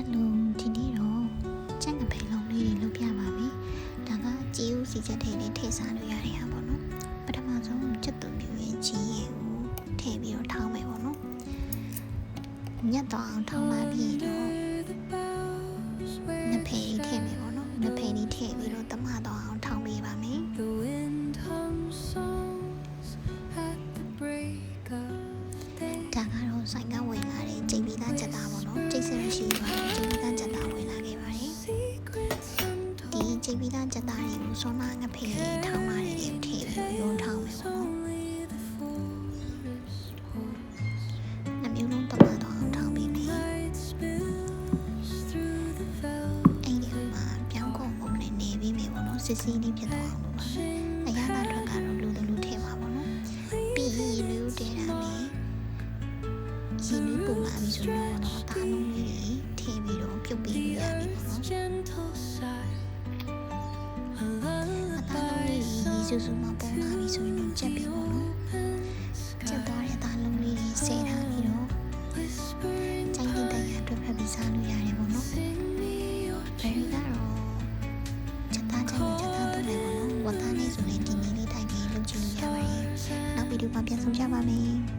Hello ဒီနေ့တော့ကြက်ငပိန်လုံးလေးတွေလုပ်ပြပါမယ်။ဒါကကြေးဥစီချက်ထဲလေးထည့်စားလို့ရတဲ့ဟာပေါ့နော်။ပထမဆုံးကြက်သွန်မျိုးရဲ့ကြီးရည်ကိုထည့်ပြီးတော့ထောင်းမယ်ပေါ့နော်။ညက်တော့အောင်ထောင်းပါပြီးတော့နဖယ်လေးထည့်မယ်ပေါ့နော်။နဖယ်လေးထည့်ပြီးတော့တမတော့အောင်ထောင်းပေးပါမယ်။ဒါကတော့ဆိုင်ကဝင်လာတဲ့ကြိတ်ပြီးသားချက်သားပေါ့နော်။ကြိတ်စရရှိပါတယ်ကြိတ်ပြီးသားချက်သားဝင်လာခဲ့ပါတယ်။ဒီကြိတ်ပြီးသားချက်သားတွေကိုစောနာငဖေးထောင်းလာတဲ့ထည့်ပြီးရုံထောင်းမယ်ပေါ့နော်။နှမျိုးလုံးတမတော့အောင်ထောင်းပေးမယ်။အဲ့ဒီမှာပြောင်းကုန်ပုံနဲ့နေပြီးမယ်ပေါ့နော်။စစ်စစ်လေးဖြစ်သွားအောင်လုပ်ပါမယ်။အရသာထွက်ကတော့လူလူထည့်ပါပေါ့နော်။ပြီးရင်လူတဲတာနဲ့ရင်းနှီးပုံလာပြီးဆိုတော့တာလုံးလေးထည့်ပြီးတော့ပြုတ်ပြီးရပြီပေါ့နော်အတာလုံးလေးရေစုစုမှပုံလာပြီးဆိုရင်ကြက်ပြီပေါ့နော်ကြက်သွားတဲ့တာလုံးလေးဆဲထားပြီးတော့ကြိုက်တဲ့တရားအတွက်ဖက်ပြီးစားလို့ရတယ်ပေါ့နော်ဘယ်ကတော့ချက်သားကြိုက်ချက်သားတော့လည်းပေါ့နော်ဝတ်သားလေးဆိုရင်ဒီနေ့လေးတိုက်ပြီးလုပ်ကြည့်လို့ရပါတယ်နောက်ဗီဒီယိုမှာပြန်ဆောင်ကြပါမယ်